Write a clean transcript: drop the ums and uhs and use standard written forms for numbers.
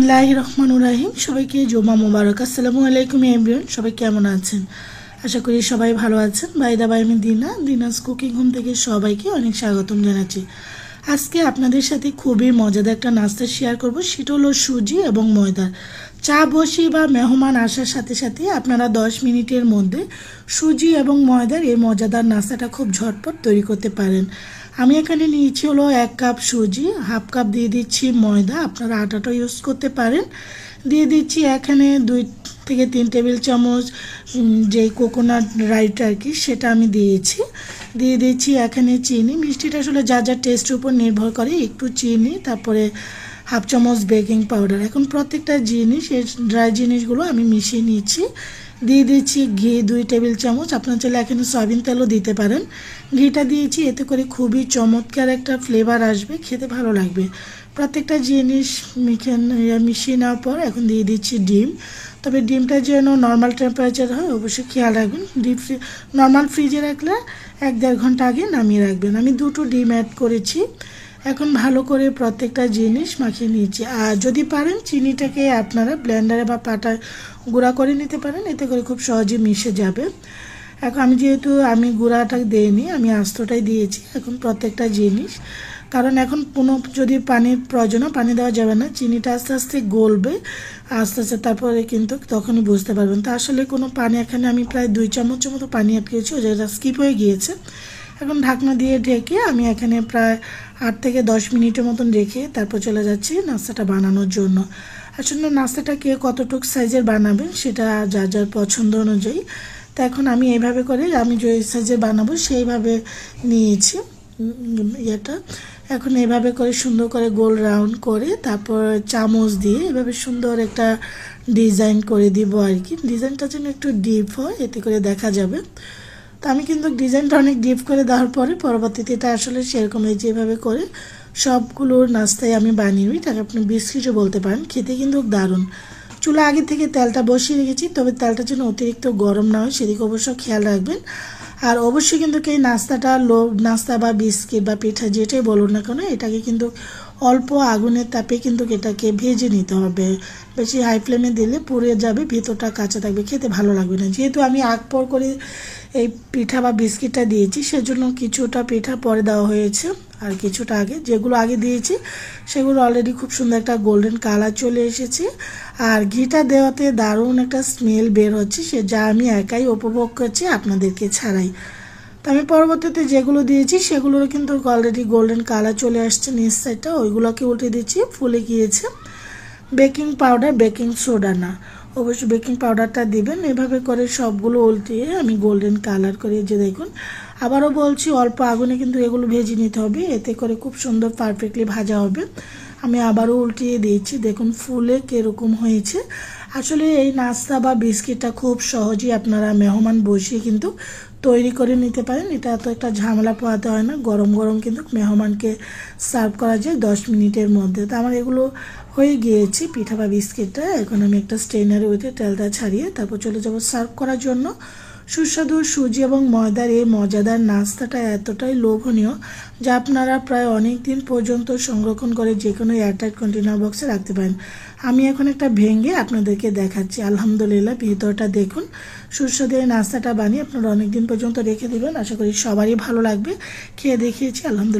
বিসমিল্লাহির রহমানির রহিম। সবাইকে জুমা মুবারক। আসসালামু আলাইকুম এভরিওয়ান। সবাই কেমন আছেন? আশা করি সবাই ভালো আছেন। বাই দা বাই আমি দিনাস কুকিং হোম থেকে সবাইকে অনেক স্বাগতম জানাচ্ছি। আজকে আপনাদের সাথে খুবই মজাদার একটা নাস্তা শেয়ার করব। সেটা হলো সুজি এবং ময়দার। চা বসি বা মেহমান আসার সাথে সাথে আপনারা 10 মিনিটের মধ্যে সুজি এবং ময়দার এই মজাদার নাস্তাটা খুব ঝটপট তৈরি করতে পারেন। আমি এখানে নিয়েছি হলো 1 কাপ সুজি, হাফ কাপ দিয়ে দিচ্ছি ময়দা, আপনারা আটাটা ইউজ করতে পারেন। দিয়ে দিচ্ছি এখানে 2 থেকে 3 টেবিল চামচ যে কোকোনাট রাইট আর কি, সেটা আমি দিয়েছি। দিয়ে দিচ্ছি এখানে চিনি। মিষ্টিটা আসলে যা যা টেস্টের উপর নির্ভর করে। একটু চিনি, তারপরে হাফ চামচ বেকিং পাউডার। এখন প্রত্যেকটা জিনিস, এই ড্রাই জিনিসগুলো আমি মিশিয়ে নিচ্ছি। দিয়ে দিচ্ছি ঘি 2 টেবিল চামচ, আপনার চাইলে এখানে সয়াবিন তেলও দিতে পারেন। ঘিটা দিয়েছি, এতে করে খুবই চমৎকার একটা ফ্লেভার আসবে, খেতে ভালো লাগবে। প্রত্যেকটা জিনিস মিশিয়ে নেওয়ার পর এখন দিয়ে দিচ্ছি ডিম। তবে ডিমটা যেন নর্মাল টেম্পারেচার হয় অবশ্যই খেয়াল রাখবেন। নর্মাল ফ্রিজে রাখলে 1-1.5 ঘন্টা আগে নামিয়ে রাখবেন। আমি 2টো ডিম অ্যাড করেছি। এখন ভালো করে প্রত্যেকটা জিনিস মাখিয়ে নিয়েছি। আর যদি পারেন চিনিটাকে আপনারা ব্লেন্ডারে বা পাটায় গুঁড়া করে নিতে পারেন, এতে করে খুব সহজে মিশে যাবে। এখন যেহেতু আমি গুঁড়াটা দিইনি, আমি আস্তটাই দিয়েছি। এখন প্রত্যেকটা জিনিস, কারণ এখন কোনো যদি পানির প্রয়োজন হয় পানি দেওয়া যাবে না, চিনিটা আস্তে আস্তে গলবে আস্তে আস্তে, তারপরে কিন্তু তখনই বুঝতে পারবেন। তো আসলে কোনো পানি, এখানে আমি প্রায় 2 চামচের মতো পানি অ্যাড করেছি, যেটা স্কিপ হয়ে গিয়েছে। এখন ঢাকনা দিয়ে ঢেকে আমি এখানে প্রায় 8 থেকে 10 মিনিটের মতন রেখে তারপর চলে যাচ্ছি নাস্তাটা বানানোর জন্য। আসলে নাস্তাটা কে কতটুকু সাইজের বানাবেন সেটা যার যার পছন্দ অনুযায়ী। তো এখন আমি এইভাবে করে, আমি যে সাইজের বানাবো সেইভাবে নিয়েছি ইয়েটা। এখন এইভাবে করে সুন্দর করে গোল রাউন্ড করে তারপর চামচ দিয়ে এভাবে সুন্দর একটা ডিজাইন করে দিব আর কি। ডিজাইনটা যেন একটু ডিপ হয়, এতে করে দেখা যাবে। তো আমি কিন্তু ডিজাইনটা অনেক ডিপ করে দেওয়ার পরে পরবর্তীতে এটা আসলে সেরকম যেভাবে করে সবগুলোর নাস্তায় আমি বানিয়ে নিই। তাকে আপনি বিস্কিটও বলতে পারেন, খেতে কিন্তু দারুণ। চুলা আগে থেকে তেলটা বসিয়ে রেখেছি, তবে তেলটা যেন অতিরিক্ত গরম না হয় সেদিকে অবশ্য খেয়াল রাখবেন। আর অবশ্যই কিন্তু এই নাস্তাটা নাস্তা বা বিস্কিট বা পিঠা যেটাই বলুন না কেন, এটাকে কিন্তু অল্প আগুনের তাপে কিন্তু এটাকে ভেজে নিতে হবে। বেশি হাই ফ্লেমে দিলে পুড়ে যাবে, ভেতরটা কাঁচা থাকবে, খেতে ভালো লাগবে না। যেহেতু আমি আগ পর করে এই পিঠা বা বিস্কিটটা দিয়েছি, সেজন্য কিছুটা পিঠা পরে দেওয়া হয়েছে আর কিছুটা আগে। যেগুলো আগে দিয়েছি সেগুলো অলরেডি খুব সুন্দর একটা গোল্ডেন কালার চলে এসেছে। আর ঘিটা দেওয়াতে দারুণ একটা স্মেল বের হচ্ছে, সে যা আমি একাই উপভোগ করছি আপনাদেরকে ছাড়াই। তো আমি পরবর্তীতে যেগুলো দিয়েছি সেগুলোরও কিন্তু অলরেডি গোল্ডেন কালার চলে আসছে নিচ সাইডটা, ওইগুলোকে উল্টে দিচ্ছি, ফুলে গিয়েছে। বেকিং পাউডার, বেকিং সোডা না, অবশ্যই বেকিং পাউডারটা দিবেন। এভাবে করে সবগুলো উল্টিয়ে আমি গোল্ডেন কালার করে, যে দেখুন আবারও বলছি অল্প আগুনে কিন্তু এগুলো ভেজে নিতে হবে, এতে করে খুব সুন্দর পারফেক্টলি ভাজা হবে। আমি আবারও উল্টিয়ে দিয়েছি, দেখুন ফুলে কীরকম হয়েছে। আসলে এই নাস্তা বা বিস্কিটটা খুব সহজেই আপনারা মেহমান বসিয়ে কিন্তু তৈরি করে নিতে পারেন। এটা এত একটা ঝামেলা পোহাতে হয় না, গরম গরম কিন্তু মেহমানকে সার্ভ করা যায় 10 মিনিটের মধ্যে। তো আমার এগুলো হয়ে গিয়েছে পিঠা বা বিস্কিটটা। এখন আমি একটা স্ট্রেনারে উঠে তেলটা ছাড়িয়ে তারপর চলে যাব সার্ভ করার জন্য। সুস্বাদু সুজি এবং ময়দার এই মজাদার নাস্তাটা এতটাই লোভনীয় যা আপনারা প্রায় অনেক দিন পর্যন্ত সংরক্ষণ করে যে কোনো এয়ারটাইট কন্টেনার বক্সে রাখতে পারেন। আমি এখন একটা ভেঙে আপনাদেরকে দেখাচ্ছি। আলহামদুলিল্লাহ, ভেতরটা দেখুন। সুস্বাদু এই নাস্তাটা বানিয়ে আপনারা অনেক দিন পর্যন্ত রেখে দেবেন, আশা করি সবারই ভালো লাগবে। খেয়ে দেখিয়েছি, আলহামদুলিল্লাহ।